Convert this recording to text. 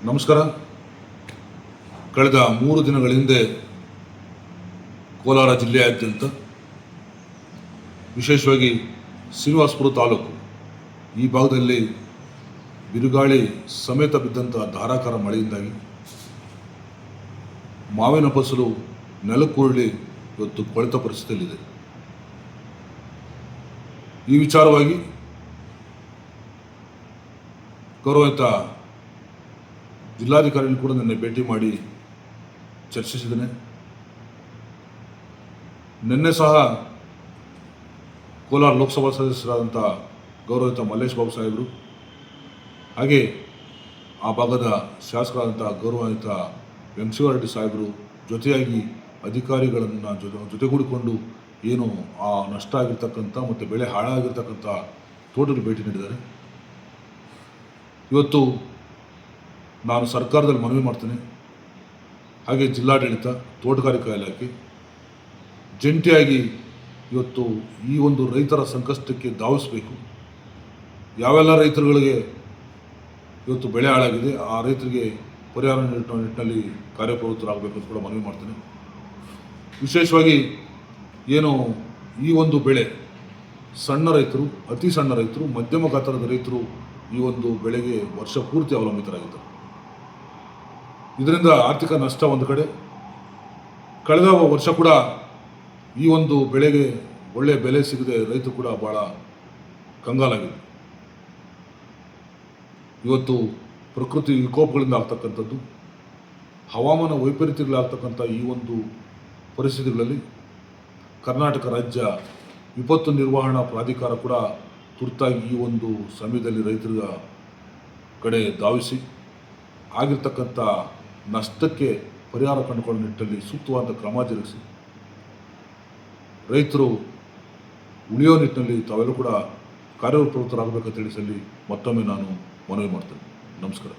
ನಮಸ್ಕಾರ. ಕಳೆದ 3 ದಿನಗಳ ಹಿಂದೆ ಕೋಲಾರ ಜಿಲ್ಲೆಯಾದ್ಯಂತ ವಿಶೇಷವಾಗಿ ಶ್ರೀನಿವಾಸಪುರ ತಾಲೂಕು ಈ ಭಾಗದಲ್ಲಿ ಬಿರುಗಾಳಿ ಸಮೇತ ಬಿದ್ದಂಥ ಧಾರಾಕಾರ ಮಳೆಯಿಂದಾಗಿ ಮಾವಿನ ಫಸಲು ನೆಲಕ್ಕುರುಳಿ ಇವತ್ತು ಕೊಳೆತ ಪರಿಸ್ಥಿತಿಯಲ್ಲಿದೆ. ಈ ವಿಚಾರವಾಗಿ ಗೌರವಿತ ಜಿಲ್ಲಾಧಿಕಾರಿಗಳು ಕೂಡ ನಿನ್ನೆ ಭೇಟಿ ಮಾಡಿ ಚರ್ಚಿಸಿದ್ದೇನೆ. ನಿನ್ನೆ ಸಹ ಕೋಲಾರ ಲೋಕಸಭಾ ಸದಸ್ಯರಾದಂಥ ಗೌರವಿತ ಮಲ್ಲೇಶ್ ಬಾಬು ಸಾಹೇಬರು ಹಾಗೆ ಆ ಭಾಗದ ಶಾಸಕರಾದಂಥ ಗೌರವಿತ ವೆಂಕಟೇಶ್ವರ ಸಾಹೇಬರು ಜೊತೆಯಾಗಿ ಅಧಿಕಾರಿಗಳನ್ನು ಜೊತೆಗೂಡಿಕೊಂಡು ಏನು ಆ ನಷ್ಟ ಆಗಿರ್ತಕ್ಕಂಥ ಮತ್ತು ಬೆಳೆ ಹಾಳಾಗಿರ್ತಕ್ಕಂಥ ತೋಟಕ್ಕೆ ಭೇಟಿ ನೀಡಿದ್ದಾರೆ. ಇವತ್ತು ನಾನು ಸರ್ಕಾರದಲ್ಲಿ ಮನವಿ ಮಾಡ್ತೇನೆ, ಹಾಗೆ ಜಿಲ್ಲಾಡಳಿತ, ತೋಟಗಾರಿಕಾ ಇಲಾಖೆ ಜಂಟಿಯಾಗಿ ಇವತ್ತು ಈ ಒಂದು ರೈತರ ಸಂಕಷ್ಟಕ್ಕೆ ಧಾವಿಸಬೇಕು. ಯಾವೆಲ್ಲ ರೈತರುಗಳಿಗೆ ಇವತ್ತು ಬೆಳೆ ಹಾಳಾಗಿದೆ ಆ ರೈತರಿಗೆ ಪರಿಹಾರ ನೀಡುವ ನಿಟ್ಟಿನಲ್ಲಿ ಕಾರ್ಯಪ್ರವೃತ್ತರಾಗಬೇಕು ಅಂತ ಕೂಡ ಮನವಿ ಮಾಡ್ತೇನೆ. ವಿಶೇಷವಾಗಿ ಏನು ಈ ಒಂದು ಬೆಳೆ ಸಣ್ಣ ರೈತರು, ಅತಿ ಸಣ್ಣ ರೈತರು, ಮಧ್ಯಮ ಗಾತ್ರದ ರೈತರು ಈ ಒಂದು ಬೆಳೆಗೆ ವರ್ಷ ಪೂರ್ತಿ ಅವಲಂಬಿತರಾಗಿದ್ದಾರೆ. ಇದರಿಂದ ಆರ್ಥಿಕ ನಷ್ಟ ಒಂದು ಕಡೆ, ಕಳೆದ ವರ್ಷ ಕೂಡ ಈ ಒಂದು ಬೆಳೆಗೆ ಒಳ್ಳೆಯ ಬೆಲೆ ಸಿಗದೆ ರೈತರು ಕೂಡ ಭಾಳ ಕಂಗಾಲಾಗಿದೆ. ಇವತ್ತು ಪ್ರಕೃತಿ ವಿಕೋಪಗಳಿಂದ ಆಗ್ತಕ್ಕಂಥದ್ದು, ಹವಾಮಾನ ವೈಪರೀತ್ಯಗಳಾಗ್ತಕ್ಕಂಥ ಈ ಒಂದು ಪರಿಸ್ಥಿತಿಗಳಲ್ಲಿ ಕರ್ನಾಟಕ ರಾಜ್ಯ ವಿಪತ್ತು ನಿರ್ವಹಣಾ ಪ್ರಾಧಿಕಾರ ಕೂಡ ತುರ್ತಾಗಿ ಈ ಒಂದು ಸಮಯದಲ್ಲಿ ರೈತರ ಕಡೆ ಧಾವಿಸಿ ಆಗಿರ್ತಕ್ಕಂಥ ನಷ್ಟಕ್ಕೆ ಪರಿಹಾರ ಕಂಡುಕೊಳ್ಳೋ ನಿಟ್ಟಿನಲ್ಲಿ ಸೂಕ್ತವಾದ ಕ್ರಮ ಜರುಗಿಸಿ ರೈತರು ಉಳಿಯೋ ನಿಟ್ಟಿನಲ್ಲಿ ತಾವೆಲ್ಲರೂ ಕೂಡ ಕಾರ್ಯಪ್ರವೃತ್ತರಾಗಬೇಕಂತ ತಿಳಿಸಲಿ ಮತ್ತೊಮ್ಮೆ ನಾನು ಮನವಿ ಮಾಡ್ತೇನೆ. ನಮಸ್ಕಾರ.